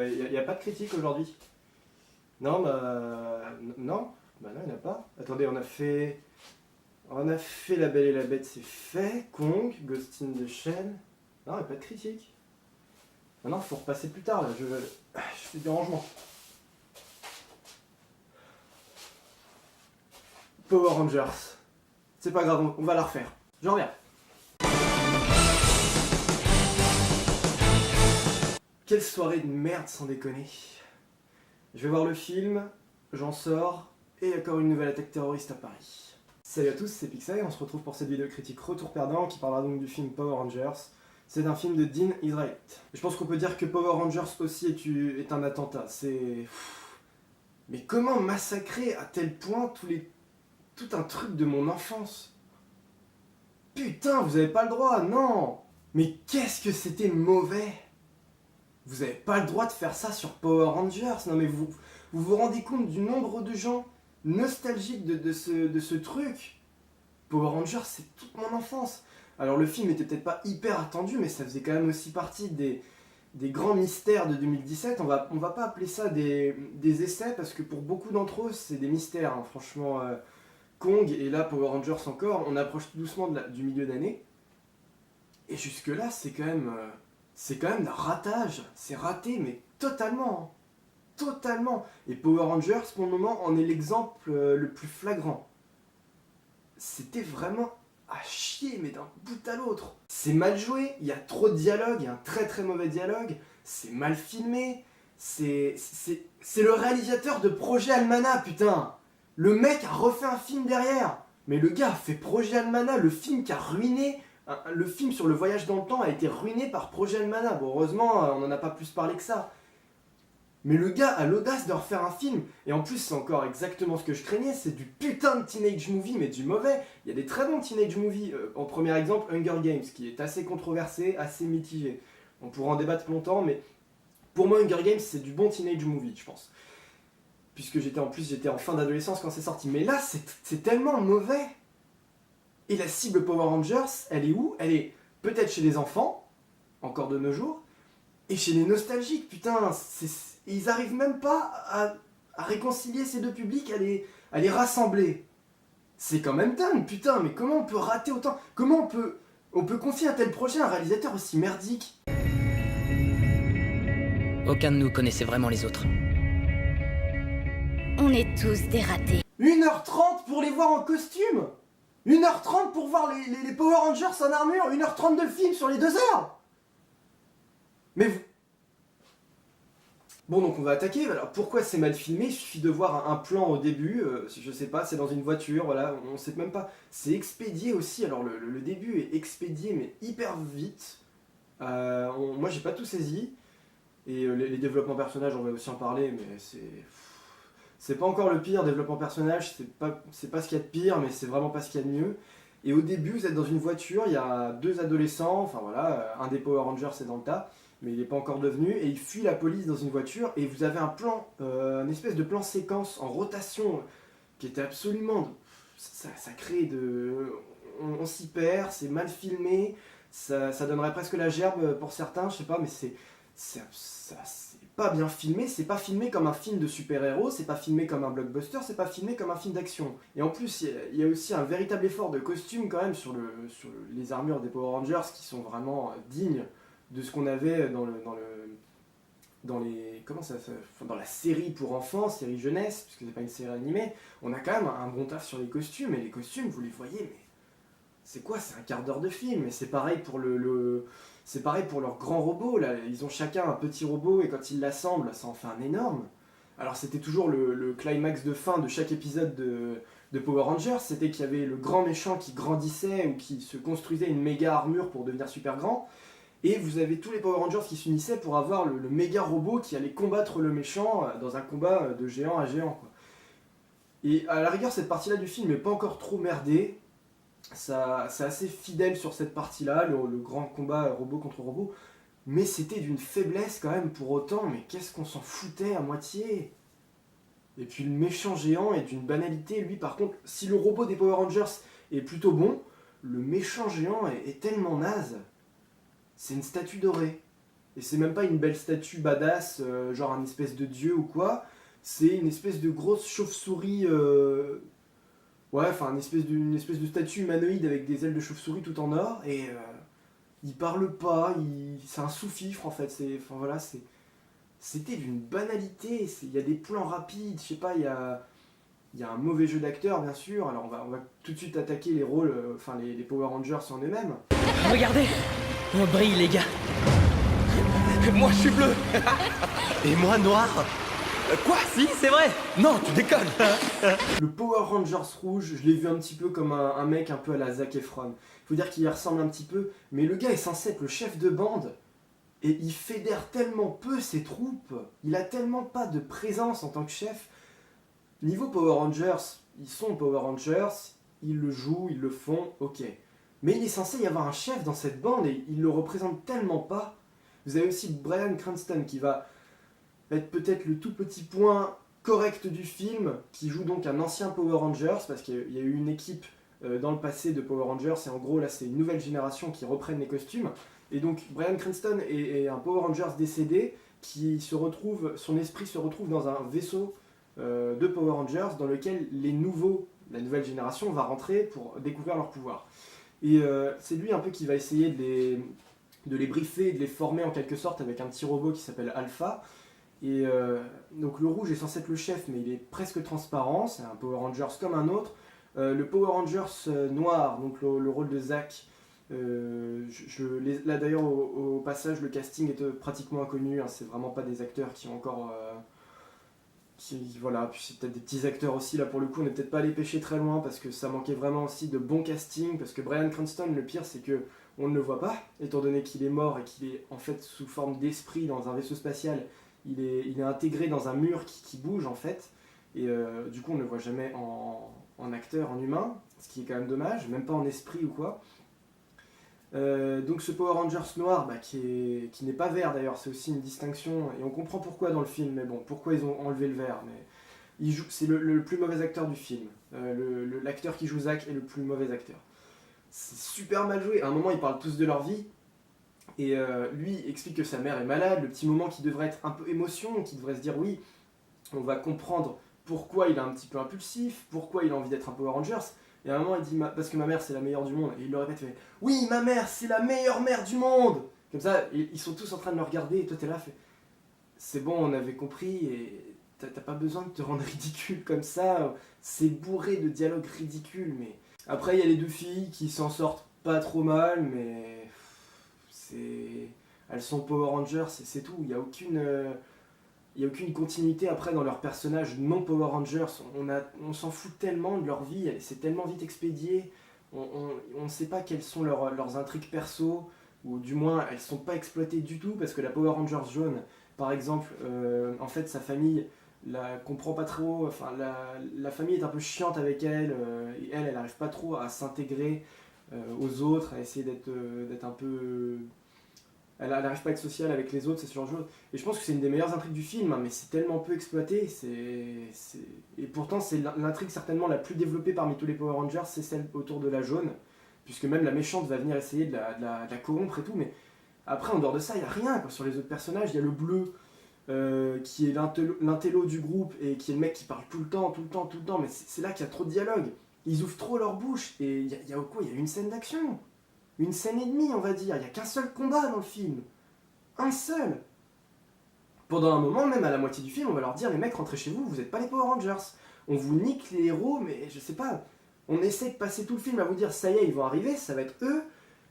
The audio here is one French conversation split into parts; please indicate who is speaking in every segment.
Speaker 1: y a pas de critique aujourd'hui? Non, non, bah non, il n'y en a pas. Attendez, on a fait La Belle et la Bête, c'est fait. Kong, Ghost in the Shell. Non, il n'y a pas de critique. Maintenant, il faut repasser plus tard là. Je fais du rangement. Power Rangers. C'est pas grave, on va la refaire. J'en reviens. Quelle soirée de merde sans déconner. Je vais voir le film, j'en sors, et encore une nouvelle attaque terroriste à Paris. Salut à tous, c'est Pixel, on se retrouve pour cette vidéo critique Retour Perdant qui parlera donc du film Power Rangers. C'est un film de Dean Israelite. Je pense qu'on peut dire que Power Rangers aussi est un attentat. C'est... Mais comment massacrer à tel point tout un truc de mon enfance? Putain, vous avez pas le droit, non! Mais qu'est-ce que c'était mauvais! Vous avez pas le droit de faire ça sur Power Rangers. Non mais vous rendez compte du nombre de gens nostalgiques de ce truc? Power Rangers, c'est toute mon enfance. Alors le film était peut-être pas hyper attendu, mais ça faisait quand même aussi partie des grands mystères de 2017. On va pas appeler ça des essais, parce que pour beaucoup d'entre eux, c'est des mystères. Hein. Franchement, Kong et là Power Rangers encore, on approche tout doucement du milieu d'année. Et jusque-là, c'est quand même d'un ratage. C'est raté, mais totalement. Totalement. Et Power Rangers, pour le moment, en est l'exemple le plus flagrant. C'était vraiment à chier, mais d'un bout à l'autre. C'est mal joué, il y a trop de dialogue, il y a un très très mauvais dialogue, c'est mal filmé, c'est le réalisateur de Projet Almana, putain. Le mec a refait un film derrière. Mais le gars a fait Projet Almana, le film qui a ruiné... Le film sur le voyage dans le temps a été ruiné par Projet Almana. Bon, heureusement, on n'en a pas plus parlé que ça. Mais le gars a l'audace de refaire un film. Et en plus, c'est encore exactement ce que je craignais. C'est du putain de teenage movie, mais du mauvais. Il y a des très bons teenage movies. En premier exemple, Hunger Games, qui est assez controversé, assez mitigé. On pourra en débattre longtemps, mais pour moi, Hunger Games, c'est du bon teenage movie, je pense. Puisque j'étais en fin d'adolescence quand c'est sorti. Mais là, c'est tellement mauvais. Et la cible Power Rangers, elle est où? Elle est peut-être chez les enfants, encore de nos jours, et chez les nostalgiques, putain, ils arrivent même pas à réconcilier ces deux publics, à les rassembler. C'est quand même dingue, putain, mais comment on peut rater autant? Comment on peut confier un tel projet à un réalisateur aussi merdique?
Speaker 2: Aucun de nous connaissait vraiment les autres.
Speaker 3: On est tous des ratés.
Speaker 1: 1h30 pour les voir en costume! 1h30 pour voir les Power Rangers en armure, 1h30 de film sur les 2 heures. Mais vous... Bon, donc on va attaquer. Alors pourquoi c'est mal filmé? Il suffit de voir un plan au début, je sais pas, c'est dans une voiture, voilà, on sait même pas. C'est expédié aussi, alors le début est expédié mais hyper vite. Moi j'ai pas tout saisi. Et les développements personnages, on va aussi en parler, mais c'est pas encore le pire, développement personnage, c'est pas ce qu'il y a de pire, mais c'est vraiment pas ce qu'il y a de mieux. Et au début, vous êtes dans une voiture, il y a 2 adolescents, enfin voilà, un des Power Rangers c'est dans le tas, mais il n'est pas encore devenu, et il fuit la police dans une voiture, et vous avez un plan, une espèce de plan séquence en rotation, qui était absolument... Ça crée de... On s'y perd, c'est mal filmé, ça donnerait presque la gerbe pour certains, je sais pas, mais c'est pas bien filmé, c'est pas filmé comme un film de super-héros, c'est pas filmé comme un blockbuster, c'est pas filmé comme un film d'action. Et en plus, il y a aussi un véritable effort de costume quand même sur les armures des Power Rangers qui sont vraiment dignes de ce qu'on avait dans la série pour enfants, série jeunesse, puisque c'est pas une série animée. On a quand même un bon taf sur les costumes, et les costumes, vous les voyez, mais c'est quoi? C'est un quart d'heure de film, et c'est pareil pour c'est pareil pour leurs grands robots, là. Ils ont chacun un petit robot, et quand ils l'assemblent, ça en fait un énorme. Alors c'était toujours le climax de fin de chaque épisode de Power Rangers, c'était qu'il y avait le grand méchant qui grandissait, ou qui se construisait une méga armure pour devenir super grand, et vous avez tous les Power Rangers qui s'unissaient pour avoir le méga robot qui allait combattre le méchant dans un combat de géant à géant, quoi. Et à la rigueur, cette partie-là du film n'est pas encore trop merdée. C'est assez fidèle sur cette partie-là, le grand combat robot contre robot, mais c'était d'une faiblesse quand même pour autant, mais qu'est-ce qu'on s'en foutait à moitié? Et puis le méchant géant est d'une banalité, lui par contre, si le robot des Power Rangers est plutôt bon, le méchant géant est tellement naze, c'est une statue dorée. Et c'est même pas une belle statue badass, genre un espèce de dieu ou quoi. C'est une espèce de grosse chauve-souris. Ouais, enfin une espèce de statue humanoïde avec des ailes de chauve-souris tout en or. Et il parle pas, c'est un sous-fifre en fait. Enfin voilà, c'était d'une banalité. Il y a des plans rapides, je sais pas, il y a un mauvais jeu d'acteur bien sûr. Alors on va tout de suite attaquer les rôles, enfin les Power Rangers en eux-mêmes.
Speaker 2: Regardez, on brille les gars.
Speaker 3: Moi je suis bleu. Et moi noir. Quoi?
Speaker 2: Si, c'est vrai.
Speaker 3: Non, tu déconnes.
Speaker 1: Le Power Rangers rouge, je l'ai vu un petit peu comme un mec un peu à la Zac Efron. Faut dire qu'il y ressemble un petit peu, mais le gars est censé être le chef de bande, et il fédère tellement peu ses troupes, il a tellement pas de présence en tant que chef. Niveau Power Rangers, ils sont Power Rangers, ils le jouent, ils le font, ok. Mais il est censé y avoir un chef dans cette bande, et il le représente tellement pas. Vous avez aussi Bryan Cranston qui va être peut-être le tout petit point correct du film, qui joue donc un ancien Power Rangers, parce qu'il y a eu une équipe dans le passé de Power Rangers, et en gros là c'est une nouvelle génération qui reprennent les costumes. Et donc Bryan Cranston est un Power Rangers décédé, qui se retrouve, son esprit se retrouve dans un vaisseau de Power Rangers, dans lequel la nouvelle génération va rentrer pour découvrir leur pouvoir. Et c'est lui un peu qui va essayer de les briefer, de les former en quelque sorte avec un petit robot qui s'appelle Alpha. Et donc le rouge est censé être le chef, mais il est presque transparent, c'est un Power Rangers comme un autre. Le Power Rangers noir, donc le rôle de Zack, là d'ailleurs au passage le casting est pratiquement inconnu, hein, c'est vraiment pas des acteurs qui ont encore... voilà, puis c'est peut-être des petits acteurs aussi, là pour le coup on n'est peut-être pas allé pêcher très loin parce que ça manquait vraiment aussi de bon casting, parce que Bryan Cranston, le pire c'est que on ne le voit pas, étant donné qu'il est mort et qu'il est en fait sous forme d'esprit dans un vaisseau spatial. Il est intégré dans un mur qui bouge en fait, et du coup on ne le voit jamais en acteur, en humain, ce qui est quand même dommage, même pas en esprit ou quoi. Donc ce Power Rangers noir, qui n'est pas vert d'ailleurs, c'est aussi une distinction, et on comprend pourquoi dans le film, mais bon, pourquoi ils ont enlevé le vert, mais c'est le plus mauvais acteur du film. L'acteur qui joue Zack est le plus mauvais acteur. C'est super mal joué, à un moment ils parlent tous de leur vie, et lui explique que sa mère est malade, le petit moment qui devrait être un peu émotion, qui devrait se dire oui, on va comprendre pourquoi il est un petit peu impulsif, pourquoi il a envie d'être un Power Rangers. Et à un moment il dit parce que ma mère c'est la meilleure du monde, et il le répète, fait oui, ma mère c'est la meilleure mère du monde. Comme ça, ils sont tous en train de le regarder, et toi t'es là, fait c'est bon, on avait compris, et t'as pas besoin de te rendre ridicule comme ça, c'est bourré de dialogues ridicules. Mais après il y a les deux filles qui s'en sortent pas trop mal, mais elles sont Power Rangers, c'est tout, il n'y a aucune continuité après dans leurs personnages non Power Rangers. On s'en fout tellement de leur vie, c'est tellement vite expédié, on ne sait pas quelles sont leurs intrigues perso, ou du moins elles sont pas exploitées du tout, parce que la Power Rangers jaune, par exemple, en fait sa famille la comprend pas trop, enfin la famille est un peu chiante avec elle, et elle n'arrive pas trop à s'intégrer aux autres, à essayer d'être un peu... Elle n'arrive pas à être sociale avec les autres, c'est ce genre de choses. Et je pense que c'est une des meilleures intrigues du film, hein, mais c'est tellement peu exploité. Et pourtant, c'est l'intrigue certainement la plus développée parmi tous les Power Rangers, c'est celle autour de la jaune, puisque même la méchante va venir essayer de la corrompre et tout. Mais après, en dehors de ça, il n'y a rien quoi. Sur les autres personnages, il y a le bleu, qui est l'intello du groupe, et qui est le mec qui parle tout le temps. Mais c'est là qu'il y a trop de dialogue. Ils ouvrent trop leur bouche, et il y a une scène d'action. Une scène et demie, on va dire. Il n'y a qu'un seul combat dans le film. Un seul. Pendant un moment, même à la moitié du film, on va leur dire, les mecs, rentrez chez vous, vous n'êtes pas les Power Rangers. On vous nique les héros, mais je sais pas. On essaie de passer tout le film à vous dire, ça y est, ils vont arriver, ça va être eux,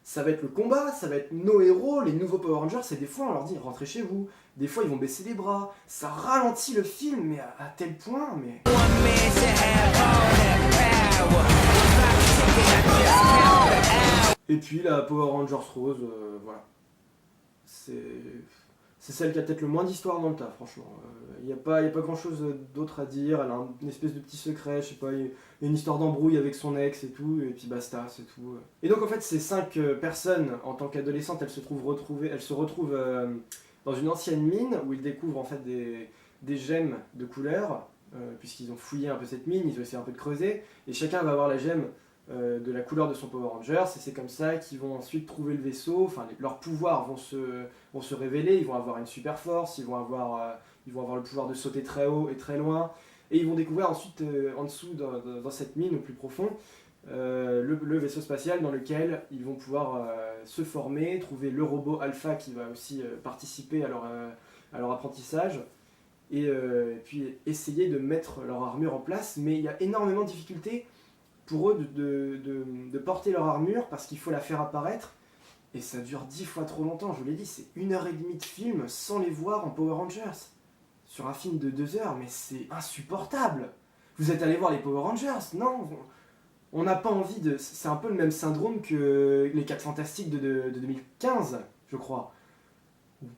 Speaker 1: ça va être le combat, ça va être nos héros, les nouveaux Power Rangers, et des fois, on leur dit, rentrez chez vous. Des fois, ils vont baisser les bras. Ça ralentit le film, mais à tel point, mais... Et puis la Power Rangers Rose, voilà. C'est celle qui a peut-être le moins d'histoire dans le tas, franchement. Il n'y a pas grand chose d'autre à dire. Elle a une espèce de petit secret, je sais pas, il y a une histoire d'embrouille avec son ex et tout, et puis basta, c'est tout. Et donc en fait, ces 5 personnes, en tant qu'adolescentes, elles se retrouvent dans une ancienne mine où ils découvrent en fait des gemmes de couleur, puisqu'ils ont fouillé un peu cette mine, ils ont essayé un peu de creuser, et chacun va avoir la gemme de la couleur de son Power Rangers, et c'est comme ça qu'ils vont ensuite trouver le vaisseau, enfin leurs pouvoirs vont se révéler, ils vont avoir une super force, ils vont avoir le pouvoir de sauter très haut et très loin, et ils vont découvrir ensuite en dessous, dans cette mine au plus profond, le vaisseau spatial dans lequel ils vont pouvoir se former, trouver le robot Alpha qui va aussi participer à leur apprentissage, et puis essayer de mettre leur armure en place, mais il y a énormément de difficultés pour eux de porter leur armure parce qu'il faut la faire apparaître, et ça dure 10 fois trop longtemps, je vous l'ai dit, c'est 1h30 de film sans les voir en Power Rangers. Sur un film de 2 heures, mais c'est insupportable. Vous êtes allé voir les Power Rangers? Non, on n'a pas envie de... C'est un peu le même syndrome que les 4 Fantastiques de 2015, je crois.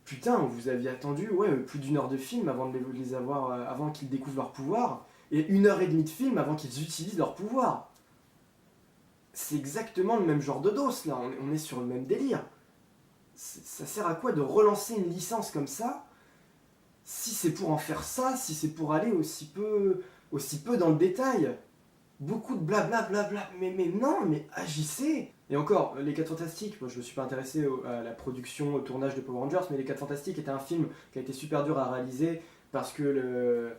Speaker 1: Putain, vous aviez attendu plus d'1 heure de film avant de les avoir, avant qu'ils découvrent leur pouvoir, et 1h30 de film avant qu'ils utilisent leur pouvoir. C'est exactement le même genre de dose, là, on est sur le même délire. Ça sert à quoi de relancer une licence comme ça, si c'est pour en faire ça, si c'est pour aller aussi peu dans le détail? Beaucoup de blablabla, mais non, mais agissez! Et encore, Les 4 Fantastiques, moi je me suis pas intéressé à la production, au tournage de Power Rangers, mais Les 4 Fantastiques était un film qui a été super dur à réaliser, parce que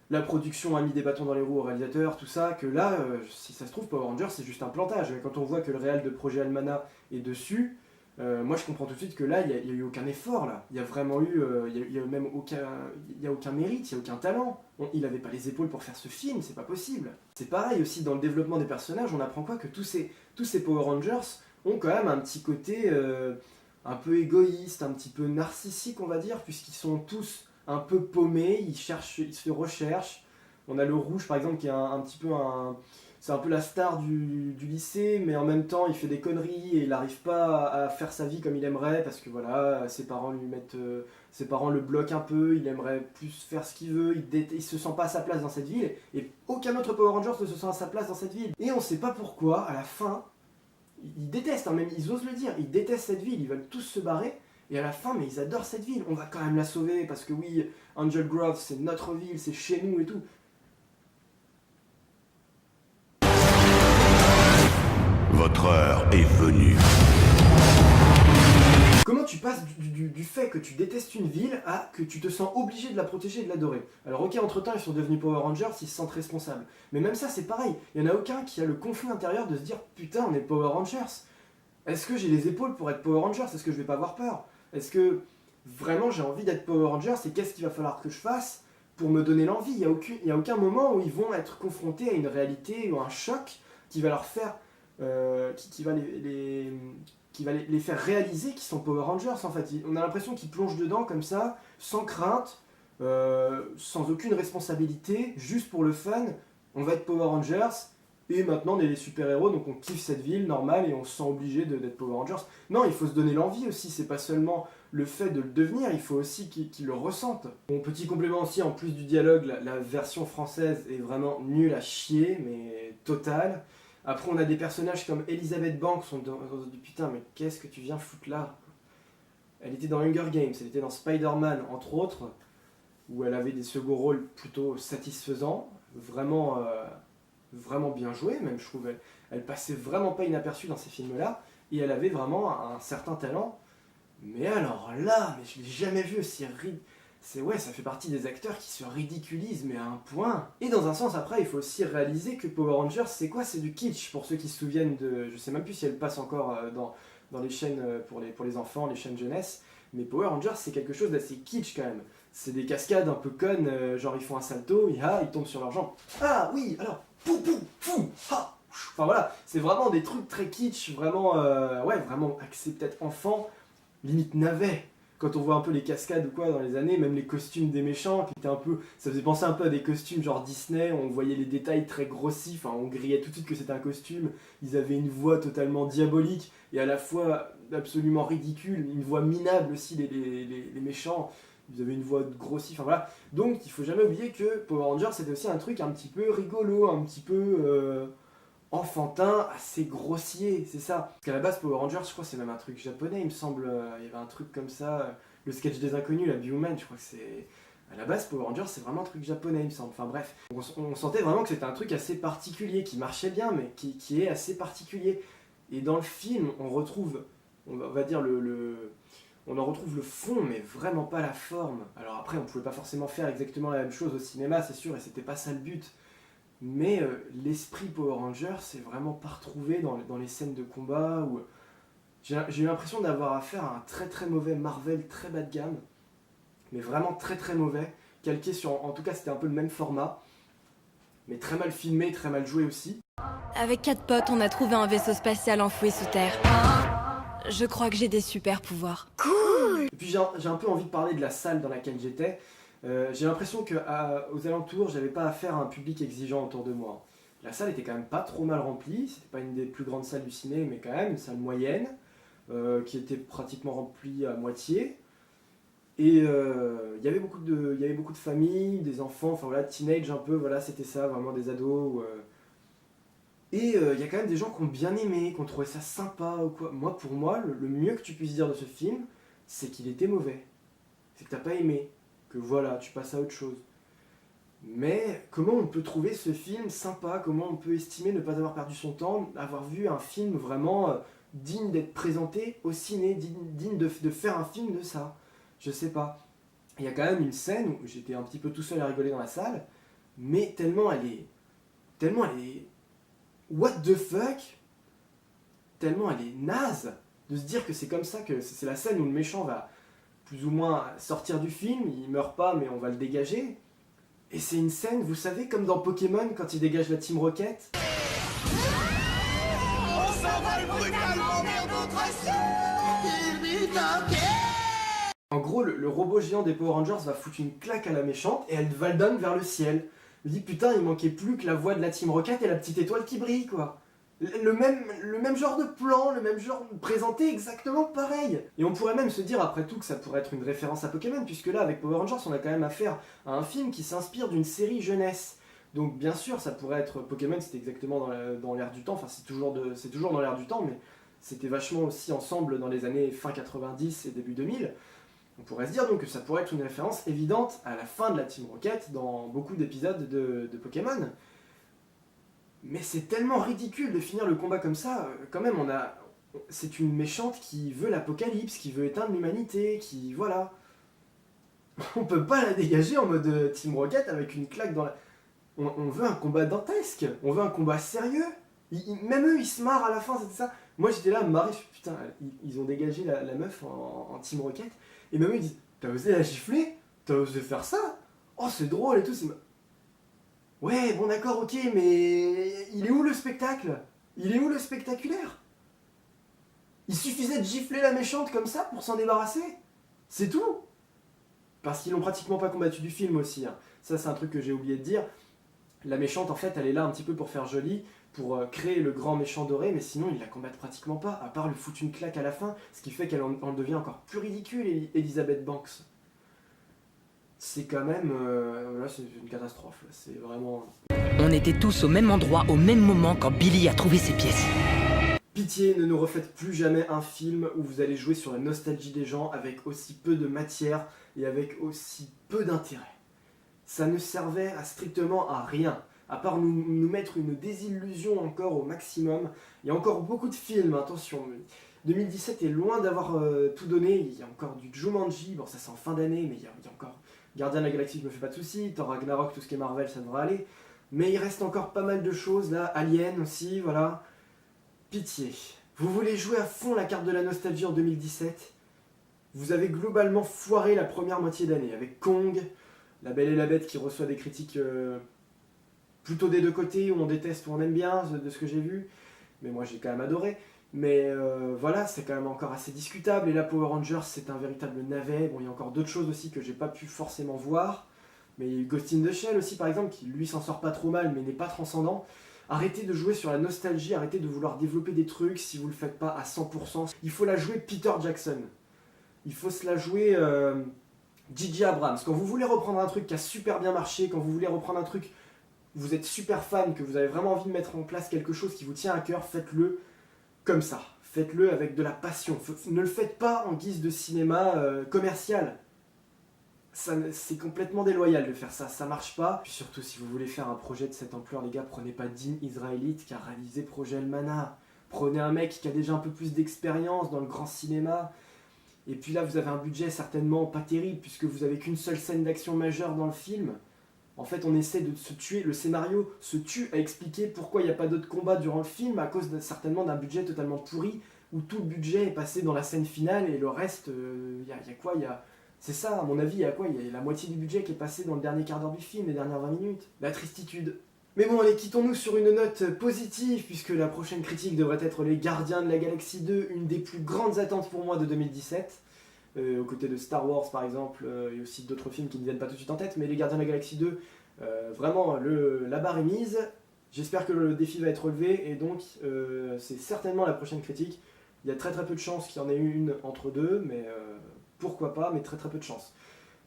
Speaker 1: la production a mis des bâtons dans les roues au réalisateur, tout ça, que là, si ça se trouve, Power Rangers c'est juste un plantage. Quand on voit que le réal de Projet Almana est dessus, moi je comprends tout de suite que là, il n'y a eu aucun effort, là. Il y a vraiment eu, il y a même aucun mérite, il n'y a aucun talent. Il n'avait pas les épaules pour faire ce film, c'est pas possible. C'est pareil aussi dans le développement des personnages, on apprend quoi? Que tous ces Power Rangers ont quand même un petit côté un peu égoïste, un petit peu narcissique, on va dire, puisqu'ils sont tous un peu paumés, ils se recherchent. On a le rouge par exemple qui est un petit peu c'est un peu la star du lycée, mais en même temps il fait des conneries et il n'arrive pas à faire sa vie comme il aimerait, parce que voilà, ses parents le bloquent un peu, il aimerait plus faire ce qu'il veut, il se sent pas à sa place dans cette ville, et aucun autre Power Rangers ne se sent à sa place dans cette ville. Et on sait pas pourquoi, à la fin, ils détestent, même ils osent le dire, ils détestent cette ville, ils veulent tous se barrer, et à la fin, mais ils adorent cette ville, on va quand même la sauver, parce que oui, Angel Grove c'est notre ville, c'est chez nous et tout.
Speaker 4: Votre heure est venue.
Speaker 1: Comment tu passes du fait que tu détestes une ville à que tu te sens obligé de la protéger et de l'adorer? Alors ok, entre-temps ils sont devenus Power Rangers, ils se sentent responsables. Mais même ça c'est pareil, il n'y en a aucun qui a le conflit intérieur de se dire putain on est Power Rangers. Est-ce que j'ai les épaules pour être Power Rangers? Est-ce que je vais pas avoir peur? Est-ce que vraiment j'ai envie d'être Power Rangers et qu'est-ce qu'il va falloir que je fasse pour me donner l'envie? Il n'y a aucun moment où ils vont être confrontés à une réalité ou un choc qui va leur faire... qui va les faire réaliser qu'ils sont Power Rangers en fait. On a l'impression qu'ils plongent dedans comme ça, sans crainte, sans aucune responsabilité, juste pour le fun. On va être Power Rangers, et maintenant on est les super-héros, donc on kiffe cette ville normale et on se sent obligé d'être Power Rangers. Non, il faut se donner l'envie aussi, c'est pas seulement le fait de le devenir, il faut aussi qu'ils le ressentent. Bon, petit complément aussi, en plus du dialogue, la version française est vraiment nulle à chier, mais totale. Après, on a des personnages comme Elizabeth Banks, on se dit putain, mais qu'est-ce que tu viens foutre là? Elle était dans Hunger Games, elle était dans Spider-Man, entre autres, où elle avait des seconds rôles plutôt satisfaisants, vraiment bien joués, même je trouve. Elle passait vraiment pas inaperçue dans ces films-là, et elle avait vraiment un certain talent. Mais alors là, mais je l'ai jamais vu aussi ça fait partie des acteurs qui se ridiculisent, mais à un point. Et dans un sens, après, il faut aussi réaliser que Power Rangers, c'est quoi? C'est du kitsch, pour ceux qui se souviennent de... Je sais même plus si elle passe encore dans les chaînes pour les enfants, les chaînes jeunesse, mais Power Rangers, c'est quelque chose d'assez kitsch quand même. C'est des cascades un peu connes, genre ils font un salto, ils tombent sur leurs jambes. Ah oui, alors, pou pou, fou, ha. Enfin voilà, c'est vraiment des trucs très kitsch, vraiment, vraiment axé peut-être enfant, limite navet. Quand on voit un peu les cascades ou quoi dans les années, même les costumes des méchants, qui étaient un peu, ça faisait penser un peu à des costumes genre Disney, on voyait les détails très grossis, enfin on grillait tout de suite que c'était un costume, ils avaient une voix totalement diabolique et à la fois absolument ridicule, une voix minable aussi, les méchants, ils avaient une voix grossie, enfin voilà. Donc il faut jamais oublier que Power Rangers c'était aussi un truc un petit peu rigolo, un petit peu... enfantin, assez grossier, c'est ça. Parce qu'à la base, Power Rangers, je crois que c'est même un truc japonais, il me semble, il y avait un truc comme ça, le sketch des inconnus, la Bioman, je crois que c'est À la base, Power Rangers, c'est vraiment un truc japonais, il me semble. Enfin bref, on sentait vraiment que c'était un truc assez particulier, qui marchait bien, mais qui est assez particulier. Et dans le film, on retrouve, on va dire, on en retrouve le fond, mais vraiment pas la forme. Alors après, on pouvait pas forcément faire exactement la même chose au cinéma, c'est sûr, et c'était pas ça le but. Mais l'esprit Power Rangers, c'est vraiment pas retrouvé dans les scènes de combat, où j'ai eu l'impression d'avoir affaire à un très très mauvais Marvel, très bas de gamme, mais vraiment très très mauvais, calqué sur, en tout cas c'était un peu le même format, mais très mal filmé, très mal joué aussi.
Speaker 5: Avec 4 potes, on a trouvé un vaisseau spatial enfoui sous terre. Je crois que j'ai des super pouvoirs.
Speaker 1: Et puis j'ai un peu envie de parler de la salle dans laquelle j'étais. J'ai l'impression qu'aux alentours, j'avais pas affaire à un public exigeant autour de moi. La salle était quand même pas trop mal remplie, c'était pas une des plus grandes salles du ciné, mais quand même une salle moyenne, qui était pratiquement remplie à moitié. Et il y avait beaucoup de familles, des enfants, enfin voilà, teenage un peu, voilà, c'était ça, vraiment des ados. Et il y a quand même des gens qui ont bien aimé, qui ont trouvé ça sympa ou quoi. Moi, pour moi, le mieux que tu puisses dire de ce film, c'est qu'il était mauvais. C'est que t'as pas aimé, que voilà, tu passes à autre chose. Mais comment on peut trouver ce film sympa? Comment on peut estimer ne pas avoir perdu son temps, avoir vu un film vraiment digne d'être présenté au ciné, digne de faire un film de ça? Je sais pas. Il y a quand même une scène où j'étais un petit peu tout seul à rigoler dans la salle, mais tellement elle est what the fuck, tellement elle est naze de se dire que c'est comme ça, que c'est la scène où le méchant va plus ou moins sortir du film, il meurt pas mais on va le dégager. Et c'est une scène, vous savez, comme dans Pokémon quand il dégage la Team Rocket.
Speaker 3: On s'envole brutalement vers d'autres cieux.
Speaker 1: En gros, le robot géant des Power Rangers va foutre une claque à la méchante et elle va le donner vers le ciel. Je me dis putain, il manquait plus que la voix de la Team Rocket et la petite étoile qui brille, quoi. Le même genre de plan, le même genre présenté exactement pareil. Et on pourrait même se dire après tout que ça pourrait être une référence à Pokémon, puisque là avec Power Rangers on a quand même affaire à un film qui s'inspire d'une série jeunesse. Donc bien sûr ça pourrait être Pokémon, c'était exactement dans l'air du temps, enfin c'est toujours dans l'air du temps, mais c'était vachement aussi ensemble dans les années fin 90 et début 2000. On pourrait se dire donc que ça pourrait être une référence évidente à la fin de la Team Rocket dans beaucoup d'épisodes de Pokémon. Mais c'est tellement ridicule de finir le combat comme ça, quand même c'est une méchante qui veut l'apocalypse, qui veut éteindre l'humanité, qui... voilà. On peut pas la dégager en mode Team Rocket avec une claque dans la... On veut un combat dantesque, on veut un combat sérieux. Même eux ils se marrent à la fin, c'était ça. Moi j'étais là à me marrer, putain, ils ont dégagé la meuf en Team Rocket, et même eux ils disent, t'as osé la gifler? T'as osé faire ça? Oh c'est drôle et tout, c'est... Ouais, bon d'accord, ok, mais il est où le spectacle? Il est où le spectaculaire? Il suffisait de gifler la méchante comme ça pour s'en débarrasser? C'est tout? Parce qu'ils l'ont pratiquement pas combattu du film aussi, hein. Ça c'est un truc que j'ai oublié de dire. La méchante en fait elle est là un petit peu pour faire joli, pour créer le grand méchant doré, mais sinon ils la combattent pratiquement pas, à part lui foutre une claque à la fin, ce qui fait qu'elle en devient encore plus ridicule, Elizabeth Banks. C'est quand même... là c'est une catastrophe, là. C'est vraiment...
Speaker 2: On était tous au même endroit au même moment quand Billy a trouvé ses pièces.
Speaker 1: Pitié, ne nous refaites plus jamais un film où vous allez jouer sur la nostalgie des gens avec aussi peu de matière et avec aussi peu d'intérêt. Ça ne servait strictement à rien, à part nous mettre une désillusion encore au maximum. Il y a encore beaucoup de films, attention. 2017 est loin d'avoir tout donné, il y a encore du Jumanji, bon ça c'est en fin d'année, mais il y a encore Gardien de la Galaxie, je me fais pas de soucis, Thor Ragnarok, tout ce qui est Marvel, ça devrait aller. Mais il reste encore pas mal de choses là, Alien aussi, voilà. Pitié. Vous voulez jouer à fond la carte de la nostalgie en 2017? Vous avez globalement foiré la première moitié d'année, avec Kong, La Belle et la Bête qui reçoit des critiques plutôt des deux côtés, où on déteste ou on aime bien, de ce que j'ai vu. Mais moi j'ai quand même adoré. Mais voilà, c'est quand même encore assez discutable. Et là, Power Rangers, c'est un véritable navet. Bon, il y a encore d'autres choses aussi que j'ai pas pu forcément voir. Mais il y a eu Ghost in the Shell aussi, par exemple, qui lui s'en sort pas trop mal, mais n'est pas transcendant. Arrêtez de jouer sur la nostalgie, arrêtez de vouloir développer des trucs si vous le faites pas à 100%. Il faut la jouer Peter Jackson. Il faut se la jouer J.J. Abrams. Quand vous voulez reprendre un truc qui a super bien marché, quand vous voulez reprendre un truc, vous êtes super fan, que vous avez vraiment envie de mettre en place quelque chose qui vous tient à cœur, faites-le comme ça. Faites-le avec de la passion. Ne le faites pas en guise de cinéma commercial. C'est complètement déloyal de faire ça, ça marche pas. Puis surtout, si vous voulez faire un projet de cette ampleur, les gars, prenez pas Dean Israelite qui a réalisé Projet El Mana. Prenez un mec qui a déjà un peu plus d'expérience dans le grand cinéma. Et puis là, vous avez un budget certainement pas terrible, puisque vous avez qu'une seule scène d'action majeure dans le film. En fait, on essaie de se tuer, le scénario se tue à expliquer pourquoi il n'y a pas d'autres combats durant le film, à cause certainement d'un budget totalement pourri, où tout le budget est passé dans la scène finale, et le reste, y a quoi, c'est ça, à mon avis, il y a quoi? Il y a la moitié du budget qui est passé dans le dernier quart d'heure du film, les dernières 20 minutes. La tristitude. Mais bon, allez, quittons-nous sur une note positive, puisque la prochaine critique devrait être Les Gardiens de la Galaxie 2, une des plus grandes attentes pour moi de 2017. Aux côtés de Star Wars par exemple, et aussi d'autres films qui ne viennent pas tout de suite en tête, mais Les Gardiens de la Galaxie 2, vraiment, la barre est mise. J'espère que le défi va être relevé, et donc c'est certainement la prochaine critique. Il y a très peu de chances qu'il y en ait une entre deux, mais pourquoi pas, mais très peu de chances.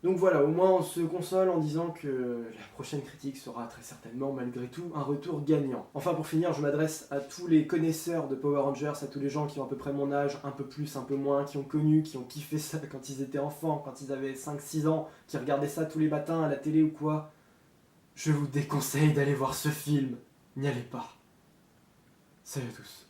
Speaker 1: Donc voilà, au moins on se console en disant que la prochaine critique sera très certainement, malgré tout, un retour gagnant. Enfin, pour finir, je m'adresse à tous les connaisseurs de Power Rangers, à tous les gens qui ont à peu près mon âge, un peu plus, un peu moins, qui ont connu, qui ont kiffé ça quand ils étaient enfants, quand ils avaient 5-6 ans, qui regardaient ça tous les matins à la télé ou quoi. Je vous déconseille d'aller voir ce film. N'y allez pas. Salut à tous.